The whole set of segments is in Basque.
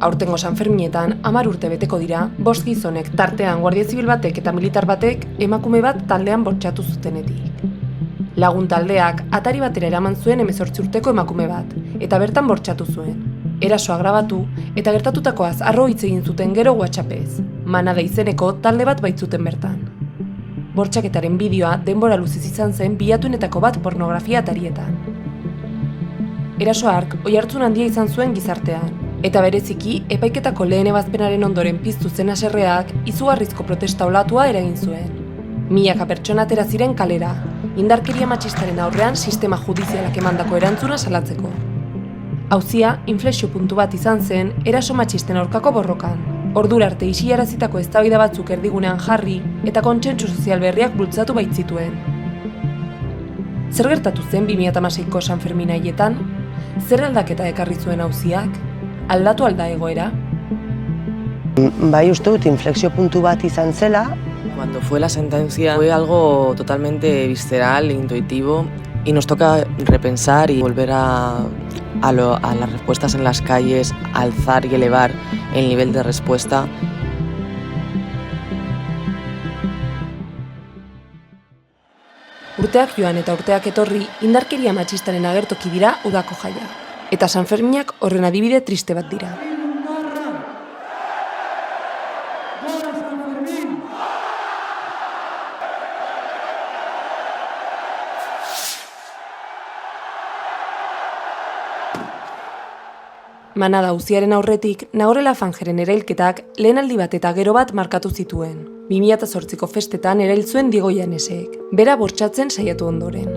Aurtengo Sanferminetan 10 urte beteko dira, 5 gizonek tartean Guardia Zibil batek eta militar batek emakume bat taldean bortxatu zutenetik. Lagun taldeak atari batera eraman zuen 18 urteko emakume bat, eta bertan bortxatu zuen. Erasoa grabatu eta gertatutakoaz harro hitz egin zuten gero WhatsAppez. Manada izeneko talde bat baitzuten bertan. Bortxaketaren bideoa denbora luziz izan zen bilatuenetako bat pornografia atarietan. Erasoa hark oihartzun handia izan zuen gizartean, eta bereziki epaiketako lehen ebazpenaren ondoren piztu zen haserreak izugarrizko protesta olatua eragin zuen. Milaka pertsona atera ziren kalera, indarkeria matxistaren aurrean sistema judizialak emandako erantzuna salatzeko. Auzia inflexio puntu bat izan zen eraso matxisten aurkako borrokan. Ordura arte isilarazitako eztabaida batzuk erdigunean jarri eta kontsentsu sozial berriak bultzatu baitzituen. Zer gertatu zen 2016ko Sanfermin haietan? Zer aldaketa ekarri zuen auziak? Aldatu alda egoera? Bai, uste dut inflexio puntu bat izan zela. Cuando fue la sentencia fue algo totalmente visceral, intuitivo, y nos toca repensar y volver a las respuestas en las calles, alzar y elevar el nivel de respuesta. Urteak joan eta urteak etorri, indarkeria matxistaren agertoki dira udako jaia. Eta Sanferminak horren adibide triste bat dira. Manada auziaren aurretik, Nagore Lafangeren erailketak lehen aldi bat eta gero bat markatu zituen. 2008ko festetan erail zuen Diego Llanesek, bera bortxatzen saiatu ondoren.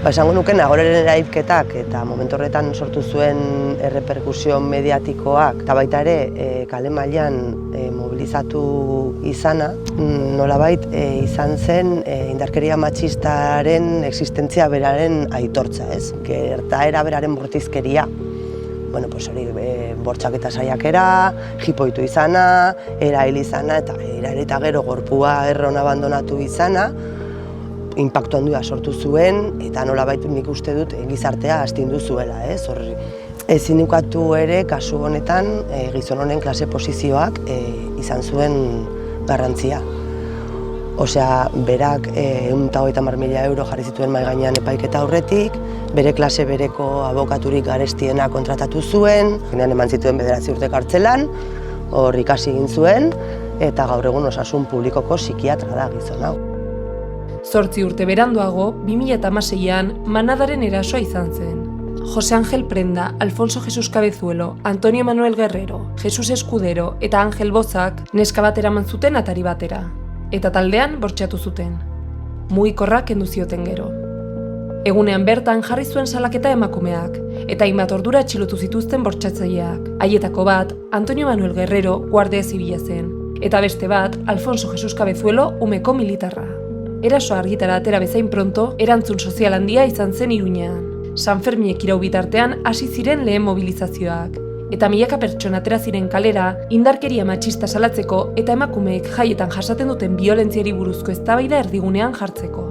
Esango nuke Nagoreren erailketak eta momentu horretan sortu zuen erreperkusio mediatikoak eta baita ere kale mailan mobilizatu izana, nolabait izan zen indarkeria matxistaren existentzia beraren aitortza, ez? Gertaera beraren bortizkeria. Bueno, pues hori, bortxaketa saiakera, jipoitu izana, erail izana eta eta gero gorpua erron abandonatu izana, inpaktu handia sortu zuen eta nolabait nik uste dut gizartea astindu zuela, ez? Hor ezin ukatu ere kasu honetan gizon honen klase posizioak izan zuen garrantzia. Osea, berak 130.000 euro jarri zituen mahai gainean epaiketa aurretik, bere klase bereko abokaturik garestiena kontratatu zuen, genean eman zituen 9 urte kartzelan, hor ikasi egin zuen, eta gaur egun osasun publikoko psikiatra da gizon hau. 8 urte beranduago, 2016an, Manadaren erasoa izan zen. Jose Ángel Prenda, Alfonso Jesús Cabezuelo, Antonio Manuel Guerrero, Jesus Escudero eta Ángel Bozak neska bat eraman zuten atari batera. Eta taldean bortxatu zuten. Mugikorra kendu zioten gero. Egunean bertan jarri zuen salaketa emakumeak, eta hainbat ordura atxilotu zituzten bortxatzaileak. Haietako bat, Antonio Manuel Guerrero, guardia zibila zen, eta beste bat, Alfonso Jesús Cabezuelo, umeko militarra. Erasoa argitara atera bezain pronto, erantzun sozial handia izan zen Iruñean. Sanferminek irau bitartean hasi ziren lehen mobilizazioak, eta milaka pertsona atera ziren kalera indarkeria matxista salatzeko eta emakumeek jaietan jasaten duten biolentziari buruzko eztabaida erdigunean jartzeko.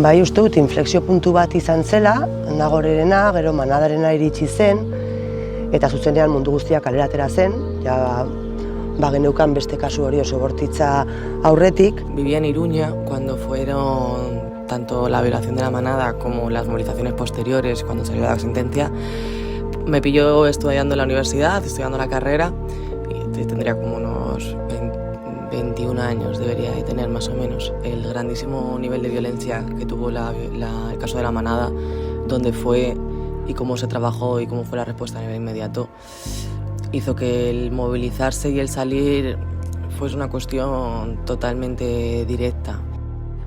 Bai, uste dut inflexio puntu bat izan zela, Nagorerena, gero Manadarena iritsi zen, eta zuzenean mundu guztiak kalera atera zen, ja geneukan beste kasu hori oso bortitza aurretik. Vivía en Iruña cuando fueron tanto la violación de la Manada como las movilizaciones posteriores, cuando salió la sentencia. Me pilló estudiando en la universidad, estudiando la carrera, y tendría como unos 21 años, debería de tener más o menos. El grandísimo nivel de violencia que tuvo el caso de la Manada, dónde fue y cómo se trabajó y cómo fue la respuesta a nivel inmediato, hizo que el movilizarse y el salir fuese una cuestión totalmente directa.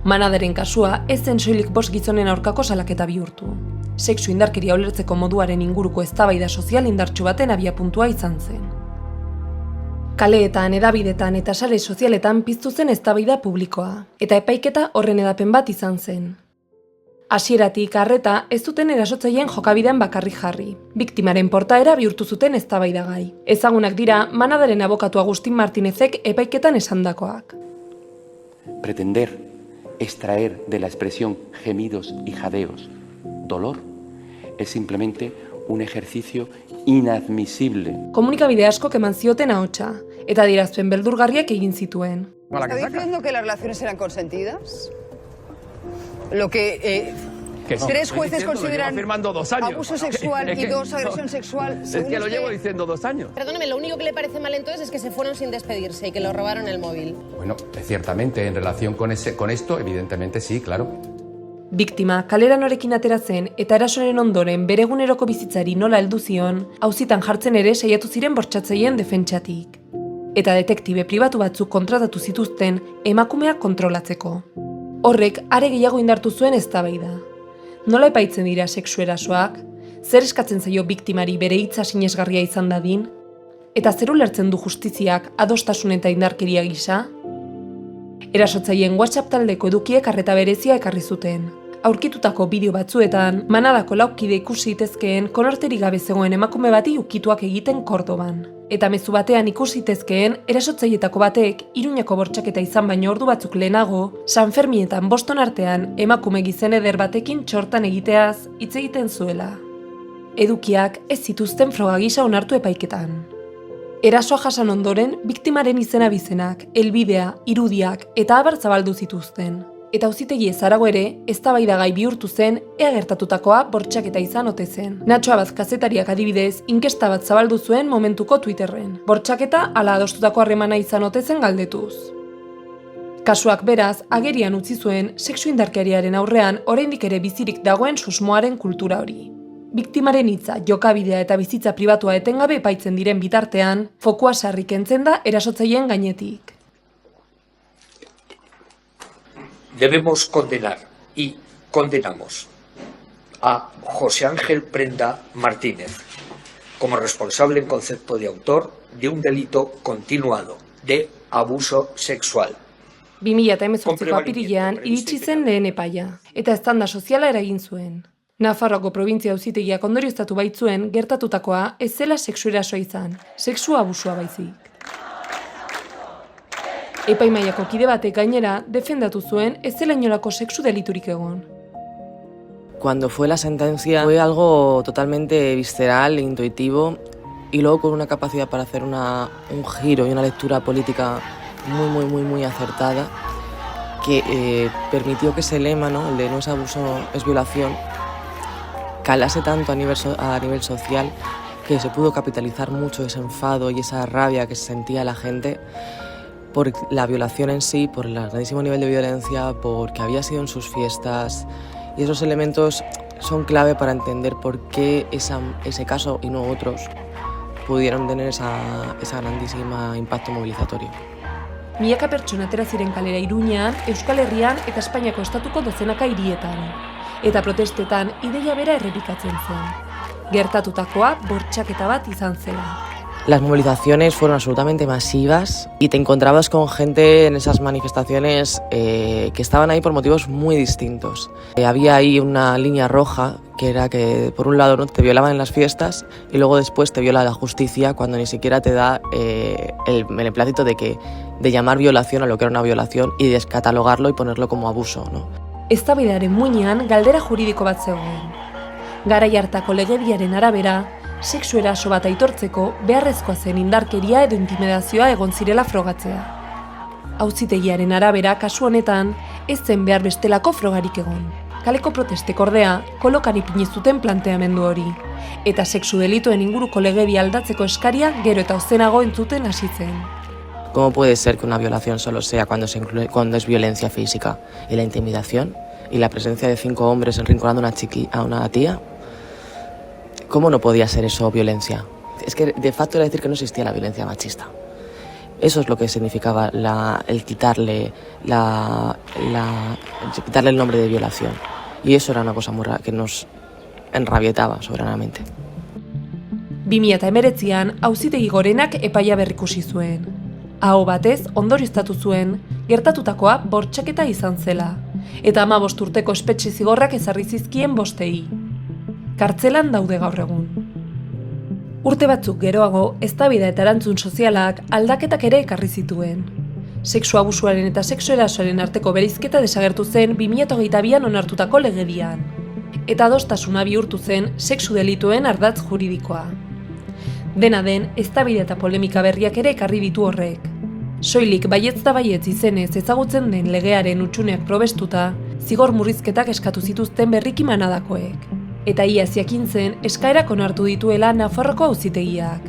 Manadaren kasua ez zen soilik 5 gizonen aurkako salaketa bihurtu. Sexu indarkeria ulertzeko moduaren inguruko eztabaida sozial indartsu baten abiapuntua izan zen. Kaleetan, edabidetan eta sare sozialetan piztu zen eztabaida publikoa, eta epaiketa horren edapen bat izan zen. Hasieratik arreta ez zuten erasotzaileen jokabidean bakarrik jarri. Biktimaren portaera bihurtu zuten eztabaidagai. Ezagunak dira Manadaren abokatu Agustin Martinezek epaiketan esandakoak. Pretender extraer de la expresión gemidos y jadeos dolor es simplemente un ejercicio inadmisible. Komunikabide askok eman zioten ahotsa, eta adierazpen beldurgarriak egin zituen. ¿Está diciendo que las relaciones eran consentidas? Lo que tres jueces consideran firmando 2 años. abuso sexual y 2 agresión sexual. Es que lo llevo diciendo 2 años. Perdóneme, lo único que le parece mal entonces es que se fueron sin despedirse y que lo robaron el móvil. Bueno, ciertamente, en relación con esto, evidentemente sí, claro. Biktima kalera norekin atera zen eta erasoren ondoren bere eguneroko bizitzari nola heldu zion, auzitan jartzen ere saiatu ziren bortxatzaileen defentsatik. Eta detektibe pribatu batzuk kontratatu zituzten emakumea kontrolatzeko. Horrek are gehiago indartu zuen eztabaida. Nola epaitzen dira sexu erasoak? Zer eskatzen zaio biktimari bere hitza sinesgarria izan dadin? Eta zer ulertzen du justiziak adostasun eta indarkeria gisa? Erasotzaileen WhatsApp taldeko edukiek arreta berezia ekarri zuten. Aurkitutako bideo batzuetan, manadako laukide ikusi itezkeen konorterik gabe zegoen emakume bati ukituak egiten Kordoban. Eta mezu batean ikusi itezkeen erasotzailetako batek Iruñako bortxaketa izan baino ordu batzuk lehenago, San Ferminetan Boston artean emakume gizen eder batekin txortan egiteaz hitz egiten zuela. Edukiak ez zituzten froga gisa onartu epaiketan. Erasoa jasan ondoren, biktimaren izena bizenak, helbidea, irudiak eta abar zabaldu zituzten. Eta auzitegi ezarago ere, eztabaidagai bihurtu zen, ea gertatutakoa bortxaketa izan ote zen. Natxo Abad kazetariak adibidez, inkesta bat zabaldu zuen momentuko Twitterren. Bortxaketa ala adostutako harremana izan ote zen galdetuz. Kasuak beraz, agerian utzi zuen, sexu indarkeriaren aurrean oraindik ere bizirik dagoen susmoaren kultura hori. Biktimaren hitza, jokabidea eta bizitza pribatua etengabe epaitzen diren bitartean, fokua sarri kentzen da erasotzaileen gainetik. Debemos condenar y condenamos a José Ángel Prenda Martínez como responsable en concepto de autor de un delito continuado de abuso sexual. 2018ko apirilean iritsi zen lehen epaia, eta eztanda soziala eragin zuen. Nafarroako probintzia auzitegiak ondorioztatu baitzuen gertatutakoa ez zela sexu erasoa izan, sexu abusua baizik. Epaimaiako kide batek gainera defendatu zuen ez zela inolako sexu deliturik egon. Cuando fue la sentencia fue algo totalmente visceral, intuitivo y luego con una capacidad para hacer un giro y una lectura política muy acertada que permitió que ese lema, ¿no? El de no es abuso, es violación, calase tanto a nivel social que se pudo capitalizar mucho ese enfado y esa rabia que se sentía la gente por la violación en sí, por el grandísimo nivel de violencia, porque había sido en sus fiestas, y esos elementos son clave para entender por qué ese caso y no otros pudieron tener esa grandísima impacto movilizatorio. Milaka pertsona atera ziren kalera Iruñean, Euskal Herrian eta Espainiako estatuko dozenaka hirietan. Eta protestetan ideia bera errepikatzen zen. Gertatutakoa bortxaketa bat izan zela. Las movilizaciones fueron absolutamente masivas y te encontrabas con gente en esas manifestaciones que estaban ahí por motivos muy distintos. Había ahí una línea roja que era que por un lado, ¿no?, te violaban en las fiestas y luego después te viola la justicia cuando ni siquiera te da el beneplácito de llamar violación a lo que era una violación y descatalogarlo y ponerlo como abuso, ¿no? Eztabaidaren muinean galdera juridiko bat zegoen. Garai hartako legediaren arabera, sexu eraso bat aitortzeko beharrezkoa zen indarkeria edo intimidazioa egon zirela frogatzea. Auzitegiaren arabera, kasu honetan, ez zen behar bestelako frogarik egon. Kaleko protestek ordea, kolokan ipini zuten planteamendu hori, eta sexu delituen inguruko legedia aldatzeko eskaria gero eta ozenago entzuten hasi zen. ¿Cómo puede ser que una violación solo sea cuando es violencia física y la intimidación y la presencia de 5 hombres enrinconando a una tía? ¿Cómo no podía ser eso violencia? Es que de facto era decir que no existía la violencia machista. Eso es lo que significaba el quitarle el nombre de violación. Y eso era una cosa muy rara que nos enrabietaba soberanamente. 2019an auzitegi gorenak epaia berrikusi zuen. Aho batez ondorioztatu zuen gertatutakoa bortxaketa izan zela, eta 15 urteko espetxe zigorrak ezarri zizkien 5. Kartzelan daude gaur egun. Urte batzuk geroago, eztabaida eta erantzun sozialak aldaketak ere ekarri zituen. Sexu abusuaren eta sexu erasoaren arteko bereizketa desagertu zen 2022an onartutako legedian. Eta adostasuna bihurtu zen sexu delituen ardatz juridikoa. Dena den, eztabaida eta polemika berriak ere ekarri ditu horrek. Soilik baietz da baietz izenez ezagutzen den legearen hutsuneak probestuta, zigor murrizketak eskatu zituzten berriki manadakoek. Eta iaz jakin zen, eskaerak onartu dituela Nafarroako auzitegiak.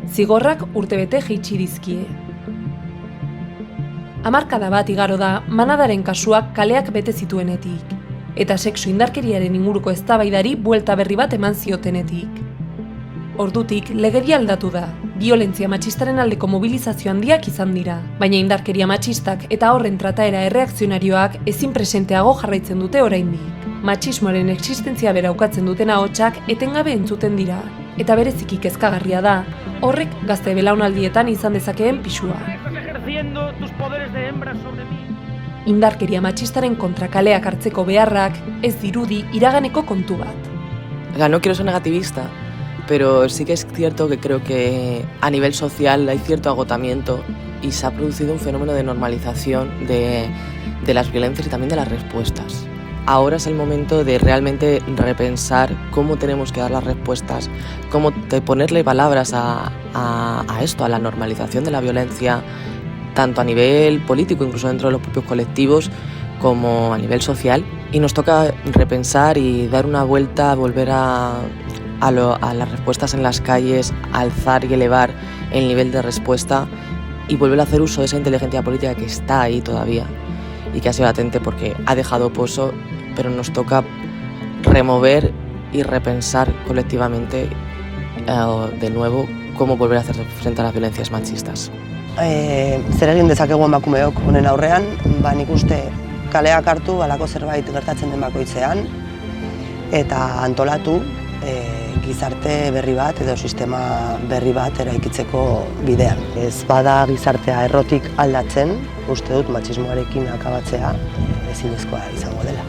Zigorrak urtebete jaitsi dizkie. Hamarkada bat igaro da manadaren kasuak kaleak bete zituenetik, eta sexu indarkeriaren inguruko eztabaidari buelta berri bat eman ziotenetik. Ordutik, legedia aldatu da, biolentzia matxistaren aldeko mobilizazio handiak izan dira, baina indarkeria matxistak eta horren trataera erreakzionarioak ezin presenteago jarraitzen dute oraindik. Matxismoaren existentzia bera ukatzen duten ahotsak etengabe entzuten dira, eta bereziki kezkagarria da, horrek gazte belaunaldietan izan dezakeen pisua. Indarkeria matxistaren kontra kaleak hartzeko beharrak ez dirudi iraganeko kontu bat. No quiero ser negativista, pero sí que es cierto que creo que a nivel social hay cierto agotamiento y se ha producido un fenómeno de normalización de las violencias y también de las respuestas. Ahora es el momento de realmente repensar cómo tenemos que dar las respuestas, cómo ponerle palabras a esto, a la normalización de la violencia, tanto a nivel político, incluso dentro de los propios colectivos, como a nivel social. Y nos toca repensar y dar una vuelta, volver a las respuestas en las calles, alzar y elevar el nivel de respuesta y volver a hacer uso de esa inteligencia política que está ahí todavía y que ha sido latente porque ha dejado pozo, pero nos toca remover y repensar colectivamente de nuevo cómo volver a hacer frente a las violencias machistas. Zer egin dezakegu emakumeok honen aurrean, nik uste kaleak hartu halako zerbait gertatzen den bakoitzean eta antolatu gizarte berri bat edo sistema berri bat eraikitzeko bidean. Ez bada gizartea errotik aldatzen, uste dut matxismoarekin akabatzea ezinezkoa izango dela.